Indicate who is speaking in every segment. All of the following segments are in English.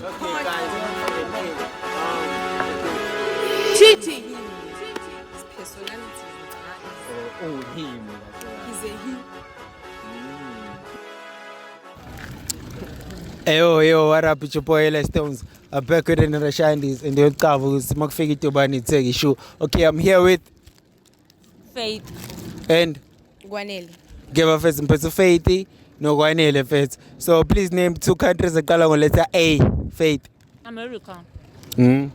Speaker 1: Okay, guys.
Speaker 2: Cheating. His personality.
Speaker 1: Oh, him.
Speaker 2: He's a he.
Speaker 3: Eyow, what up? It's your boy Eyow Stones. I'm back with another Shandis and the cover is mak'fika iDubane iTheku. Okay, I'm here with
Speaker 2: Faith.
Speaker 3: and
Speaker 2: Guanelli.
Speaker 3: give a first impressive Faith. No Guanelli first. So please name two countries that color on letter A. Faith.
Speaker 2: America.
Speaker 3: Mm.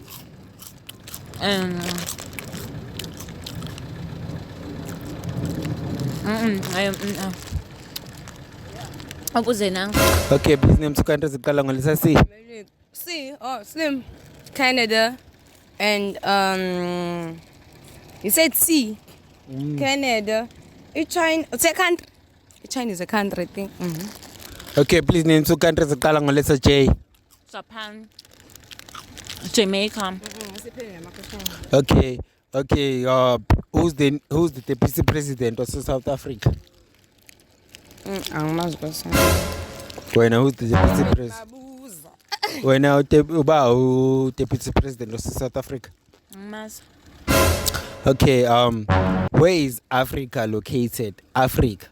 Speaker 3: Okay, please name two countries that color on letter C.
Speaker 2: Slim. Canada. And you said C. Canada. China. It's a country. China is a country, I think.
Speaker 3: Okay, please name two countries that color on letter J.
Speaker 4: Japan, Jamaica.
Speaker 3: Okay. Who's the deputy president of South Africa?
Speaker 2: I'm
Speaker 3: When who's the deputy president? When deputy president of South Africa? Okay. Where is Africa located? Africa.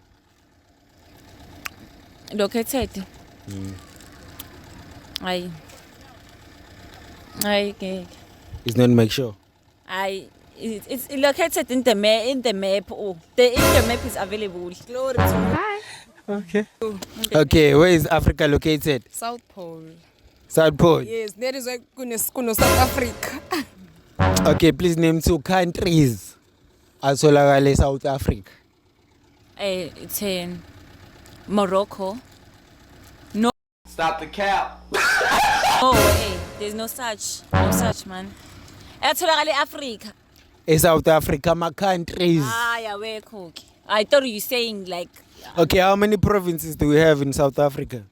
Speaker 4: Located.
Speaker 3: It's not make sure.
Speaker 4: It's located in the map. Oh, the map is available.
Speaker 3: Okay, where is Africa located?
Speaker 2: South Pole.
Speaker 3: South Pole.
Speaker 2: Yes, that is why South Africa.
Speaker 3: Okay, please name two countries atholakala South Africa.
Speaker 4: It's in Morocco. No.
Speaker 1: Stop the cap.
Speaker 4: Oh, hey, there's no such man. Atholakala Africa.
Speaker 3: South Africa, my countries.
Speaker 4: Yeah, where cook. I thought you saying like.
Speaker 3: Okay, how many provinces do we have in South Africa?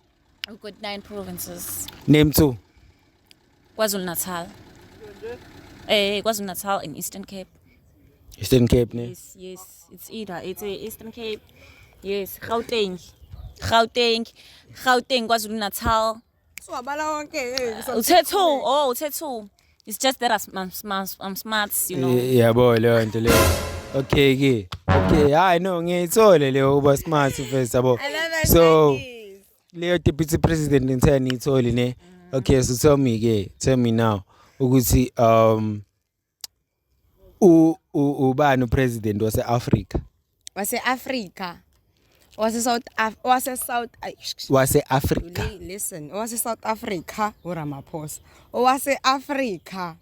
Speaker 4: We've got 9 provinces.
Speaker 3: Name two.
Speaker 4: KwaZulu-Natal. KwaZulu-Natal in Eastern Cape.
Speaker 3: Eastern Cape, ne?
Speaker 4: Yes. It's Eastern Cape. Yes, Gauteng, KwaZulu-Natal. Utetu. It's just that I'm smart, you know.
Speaker 3: Yeah, boy, learn to learn. Okay, I know ngiyithole leyo uba smart first yabo. So leyo deputy president intern ngiyithole ne. Okay, so tell me now ukuthi ubani president wase-Africa?
Speaker 2: Wase-Africa.
Speaker 3: Wase-Africa.
Speaker 2: Listen, South Africa, uRamaphosa. Wase-Africa.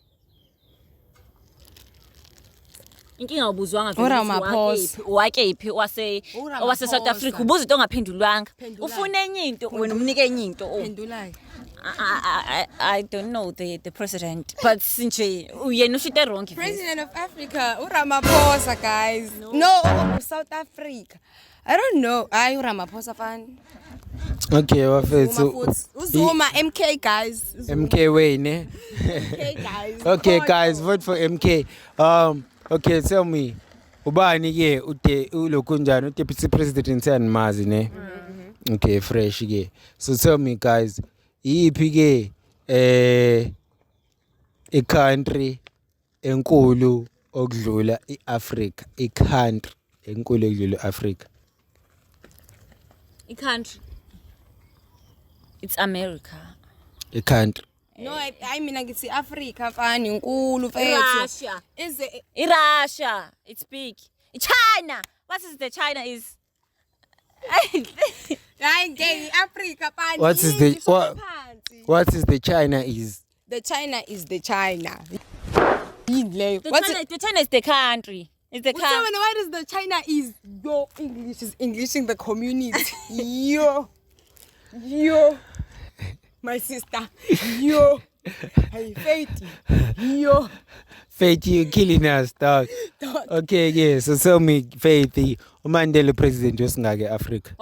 Speaker 4: Inkinga ubuzwanga
Speaker 2: uRamaphosa.
Speaker 4: Wakephi wase South Africa ubuza into ongaphendulwanga. Ufuna enye into wena umnike enye into.
Speaker 2: Pendulayo.
Speaker 4: I don't know the president, but nje uyena ushite wrong.
Speaker 2: President of Africa, uRamaphosa, guys. No, South Africa. I don't know. uRamaphosa fan.
Speaker 3: Okay, wafethu.
Speaker 2: Uzuma MK, guys.
Speaker 3: MK way ne.
Speaker 2: MK, guys.
Speaker 3: Okay, guys, vote for MK. Okay, tell me. Ubani ke ulokunjani uDeputy President intern mazi ne? Okay, fresh ke. So tell me guys, yiphi ke country enkulu okudlula iAfrica? Country enkulu okudlula iAfrica.
Speaker 4: Country. It's America.
Speaker 3: Country.
Speaker 2: No, I mean like it's Africa fan inkulu fethu.
Speaker 4: Russia.
Speaker 2: Is it
Speaker 4: Russia. It's big. China. What is the China is?
Speaker 2: Africa fan.
Speaker 3: What is the China is?
Speaker 2: The China is the China.
Speaker 4: The China is the country. It's the country.
Speaker 2: What is the China is? Your English is Englishing the community. Yo. My sister. Yo. Hey, Faith. Yo.
Speaker 3: Faith, you killing us, dog. Okay, yeah. So tell me, Faith, uMandela president wasingake Africa.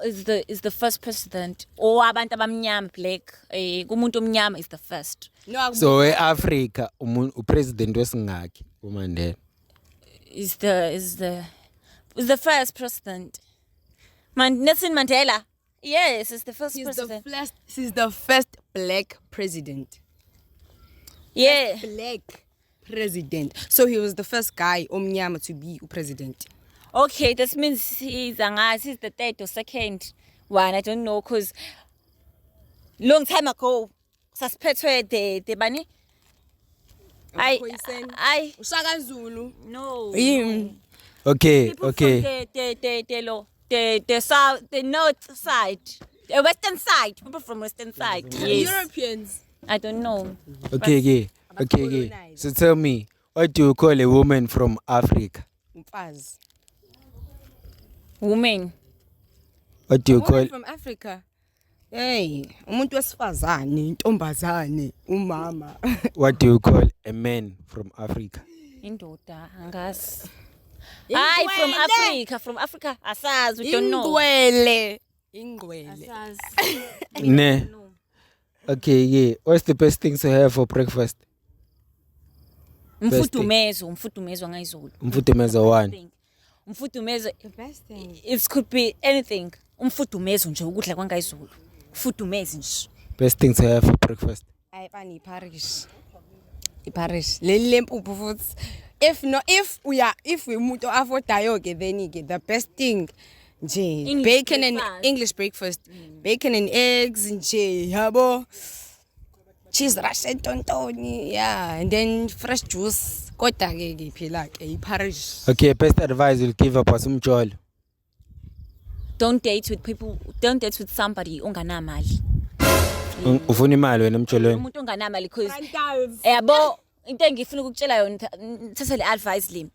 Speaker 4: Is the first president. Abantu abamnyama black. Kumuntu omnyama is the first.
Speaker 2: No.
Speaker 3: So Africa, president wasingake uMandela.
Speaker 4: Is the first president. Nelson Mandela. Yes, it's the first president.
Speaker 2: He's the first black president.
Speaker 4: Yeah.
Speaker 2: Black president. So he was the first guy omnyama to be president.
Speaker 4: Okay, this means he's the third or second one. I don't know, cause long time ago, suspected the bunny. I
Speaker 2: Ushaka Zulu.
Speaker 4: no.
Speaker 3: Okay,
Speaker 4: People
Speaker 3: okay.
Speaker 4: from the south, the north side, the western side. People from western side. Yes.
Speaker 2: Europeans.
Speaker 4: I don't know.
Speaker 3: Okay. So tell me, what do you call a woman from Africa?
Speaker 2: Umfazi.
Speaker 4: Women.
Speaker 3: What do you call?
Speaker 2: Woman from Africa. Hey, umuntu wesifazane, intombazane, umama.
Speaker 3: What do you call a man from Africa?
Speaker 4: Indoda, angas. From Africa. Asaz, we don't know.
Speaker 2: Ingwele.
Speaker 3: Ne. Okay, yeah. What's the best thing to have for breakfast?
Speaker 4: Mfutumezo ngayizulu.
Speaker 3: Mfutumezo one.
Speaker 4: Mfutumezo.
Speaker 2: The best thing.
Speaker 4: It could be anything. Umfutumezo nje ukudla kwangayizulu. Mfutumezo nje.
Speaker 3: Best thing to have for breakfast.
Speaker 2: Ayibani iparish. Iparish. Leli lempuphu futhi. If we umuntu afodayo ke then ke the best thing nje bacon and English breakfast. Bacon and eggs nje yabo. Cheese rush tontoni, yeah, and then fresh juice. Kodwa ke phela ke iparish.
Speaker 3: Okay, best advice you'll give up asumjolo.
Speaker 4: Don't date with somebody onganamali.
Speaker 3: Ufuna imali wena emjolweni.
Speaker 4: Umuntu onganamali because yabo into engifuna ukukutshela yona thatha le advice le.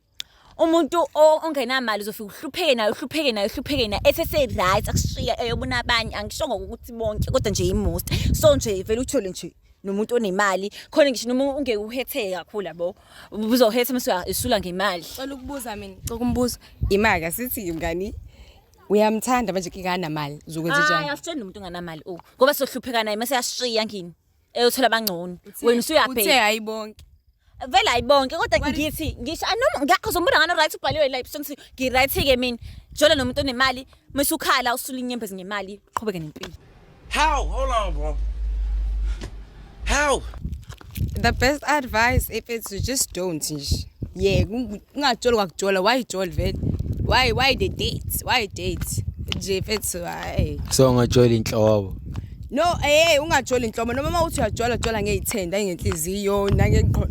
Speaker 4: Umuntu ongenamali uzofika uhlupheke nayo esese right akushiya eyobona abanye angishongo ukuthi bonke kodwa nje imost. So nje vele uthole nje nomuntu onemali khona ngisho noma ungeke uhethe kakhulu yabo uzohetha mase isula ngemali.
Speaker 2: Cela ukubuza mina, ukumbuza imali asithi ngani uyamthanda manje kikana mali uzokwenza njani?
Speaker 4: Asitshela umuntu onganamali ngoba sohlupheka naye mase yashiya ngini eyothola abangcono wena usuyabheka
Speaker 2: uthe ayibonke
Speaker 4: vele ayibonke kodwa ngithi ngisho anoma ngakuzombuza ngano right ubhaliwe la sonke ngi right ke mina jola nomuntu onemali mase ukhala usula inyembezi ngemali qhubeke nempilo.
Speaker 1: How? Hold on, bro. How?
Speaker 2: The best advice if it's just don't nje. Yeah, ungajola kwakujola why jola vele? Why the dates? Why dates? Nje fethu hayi.
Speaker 3: So ungajola inhlobo.
Speaker 2: No, ungajola inhlobo noma mawuthi uyajola ngezithenda ngenhliziyo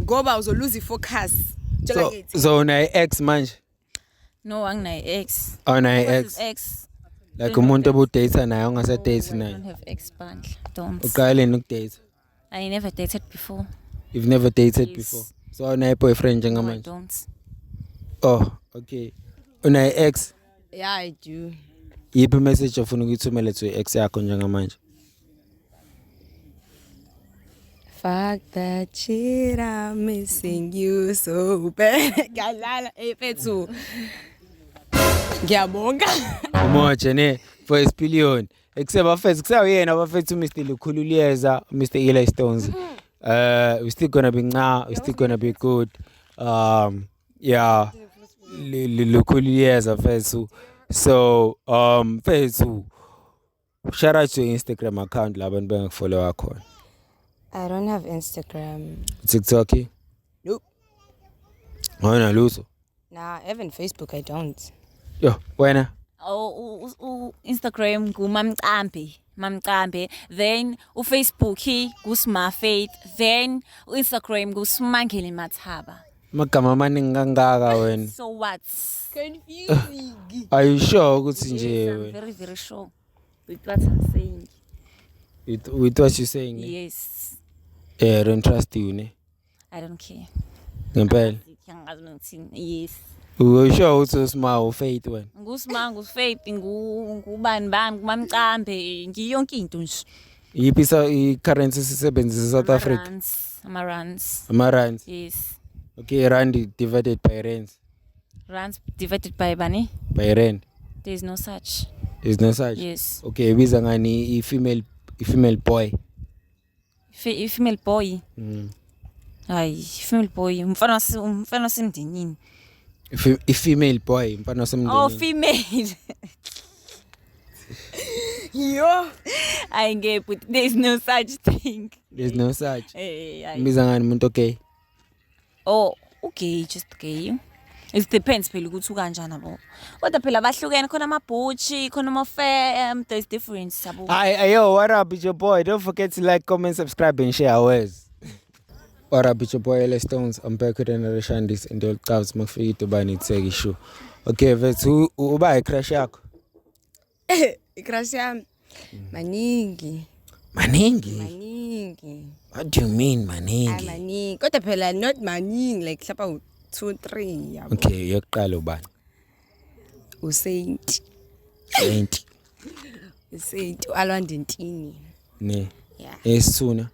Speaker 2: ngoba uzoluza ifocus. Jola ngezithenda.
Speaker 3: So una ex manje?
Speaker 4: No, anginayo ex.
Speaker 3: Una
Speaker 4: Ex.
Speaker 3: Like umuntu obudate naye ongase date
Speaker 4: I
Speaker 3: naye.
Speaker 4: don't have ex band. Don't.
Speaker 3: Uqaleni ukudate?
Speaker 4: I never dated before.
Speaker 3: You've never dated
Speaker 4: Yes.
Speaker 3: before. So una boyfriend
Speaker 4: No, I
Speaker 3: njengamanje?
Speaker 4: don't.
Speaker 3: Oh, okay. Una ex?
Speaker 2: Yeah, I do.
Speaker 3: Yiphi message ofuna ukuyithumela to ex yakho njengamanje?
Speaker 2: Fuck that shit, I'm missing you so bad. Galala, fethu. Ngiyabonga.
Speaker 3: Umoje ne for isipillion. Except kusaba yena abafethu Mr. Lukhululiyeza, Mr. Eli Stones. We still gonna be we still gonna be good. Yeah. Lukhululiyeza fethu. So, fethu. Shout out to your Instagram account la abantu bengakufollow khona.
Speaker 2: I don't have Instagram.
Speaker 3: TikTok?
Speaker 2: Nope.
Speaker 3: Wena luso.
Speaker 2: Nah, even Facebook I don't.
Speaker 3: Yo, wena.
Speaker 4: Instagram mamcambe then Facebook kusmafaith then Instagram kusmangele mathaba.
Speaker 3: Magama amaningi kangaka wena.
Speaker 4: So what?
Speaker 2: Confusing.
Speaker 3: Are you sure ukuthi nje
Speaker 4: Yes, I'm
Speaker 3: wena?
Speaker 4: very very sure with what I'm saying.
Speaker 3: With what you saying?
Speaker 4: Yes.
Speaker 3: I don't trust you ne.
Speaker 4: I don't care.
Speaker 3: Ngempela.
Speaker 4: Yes.
Speaker 3: Usho ukuthi usma ufaith wena.
Speaker 4: Ngusfaith ngubani mamcambe ngiyonke into nje.
Speaker 3: Yiphi i-currency sisebenzisa South Africa?
Speaker 4: Amarans.
Speaker 3: Amarans.
Speaker 4: Yes.
Speaker 3: Okay, rand divided by rands.
Speaker 4: Rands divided by bani?
Speaker 3: By rand.
Speaker 4: There is no such.
Speaker 3: Is no such?
Speaker 4: Yes.
Speaker 3: Okay, biza ngani i-female boy.
Speaker 4: Female boy. Hayi, female boy. Umfana semndenini.
Speaker 3: I-female boy, mfana semndenini.
Speaker 4: Oh, female.
Speaker 2: Yo.
Speaker 4: I get but there's no such thing.
Speaker 3: There's no such.
Speaker 4: Hey.
Speaker 3: Mbiza ngani umuntu okay?
Speaker 4: Oh, okay, just okay. It depends phela ukuthi ukanjani abo. Kodwa phela bahlukene khona amabhuchi, khona ama-fair, there's difference abo.
Speaker 3: Yo, what up, it's your boy? Don't forget to like, comment, subscribe, and share ours. What up, it's your boy, Eyow Stones. I'm back with another Shandis and the old cows, mak'fika iDubane, iTheku, ishu. Okay, vethu uba crush yakho?
Speaker 2: Crush yami. Maningi.
Speaker 3: What do you mean maningi?
Speaker 2: Maningi. Kodwa phela not maningi like hlapa 2 3 yabo.
Speaker 3: Okay, yokuqala ubani?
Speaker 2: Usaint.
Speaker 3: Saint.
Speaker 2: Usaint uAlwanda Ntini.
Speaker 3: Ne.
Speaker 2: Yeah.
Speaker 3: Esithuna.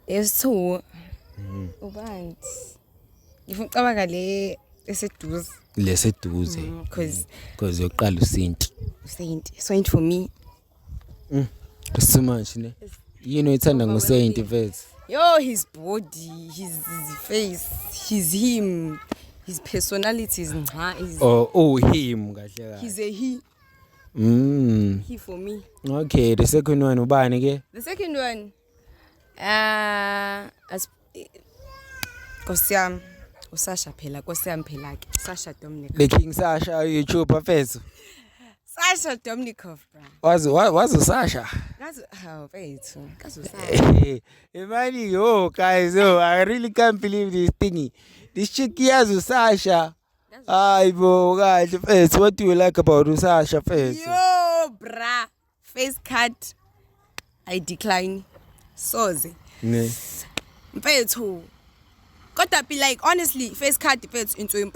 Speaker 2: Esithu. Ubani? Ngifuna ucabanga le eseduze.
Speaker 3: Leseduze. Because yokuqala uSaint.
Speaker 2: Saint for me.
Speaker 3: It's too much, ne? You know ithanda ngoSaint vets.
Speaker 2: Yo, his body, his face, his him, his personality is
Speaker 3: him kahle kahle.
Speaker 2: He's a he. He for me.
Speaker 3: Okay, the second one ubani ke?
Speaker 2: The second one as Kosiyam uSasha phela Kosiyam phela ke Sasha Dominic.
Speaker 3: The King Sasha YouTuber face.
Speaker 2: Sasha Dominikov, bro.
Speaker 3: Was Sasha?
Speaker 2: That's how bethu. Kazo Sasha.
Speaker 3: Imagine, oh guys, oh, I really can't believe this thingy. This chick has Sasha. Ay, bro, guys, face. What do you like about Sasha face?
Speaker 2: Yo, bruh. Face cut. I decline. Soze.
Speaker 3: Ne.
Speaker 2: Bethu. Kodwa be like honestly, face cut depends into him.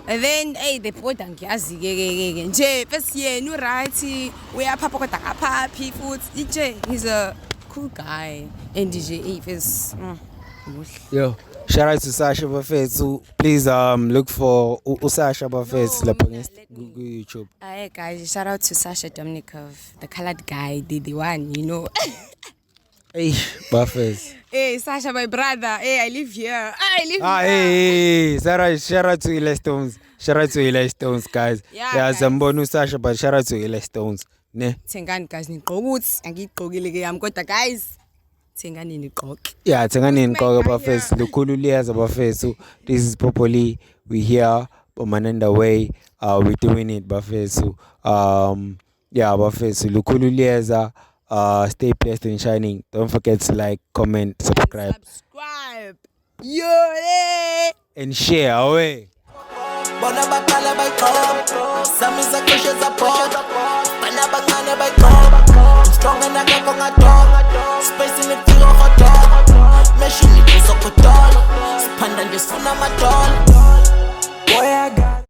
Speaker 2: And then the boda ngiyazi ke nje first yena right uyaphapha kodwa akaphaphi futhi nje he's a cool guy and nje face
Speaker 3: Yo, shout out to Sasha Bafethu. Please look for Sasha Bafethu lapha YouTube.
Speaker 2: Hey guys, shout out to Sasha Dominikov, the colored guy, the one, you know.
Speaker 3: Hey, Bafethu.
Speaker 2: Hey, Sasha, my brother. Hey, I live here.
Speaker 3: Hey, shout out to Eyow Stones. Shout out to Eyow Stones, guys. Yeah, Zambonu Sasha, but shout out to Eyow Stones. Ne?
Speaker 2: Thengani guys, nigqoka ukuthi angigqokile ke yami kodwa guys, thengani nigqoke.
Speaker 3: Yeah, thengani nigqoke Bafethu. Lukhulu liyaza Bafethu. This is properly we here, but Mananda way. We doing it Bafethu. Yeah, Bafethu. Lukhulu liyaza. Stay blessed and shining. Don't forget to like, comment, subscribe.
Speaker 2: Yo,
Speaker 3: and share away. Boy, I got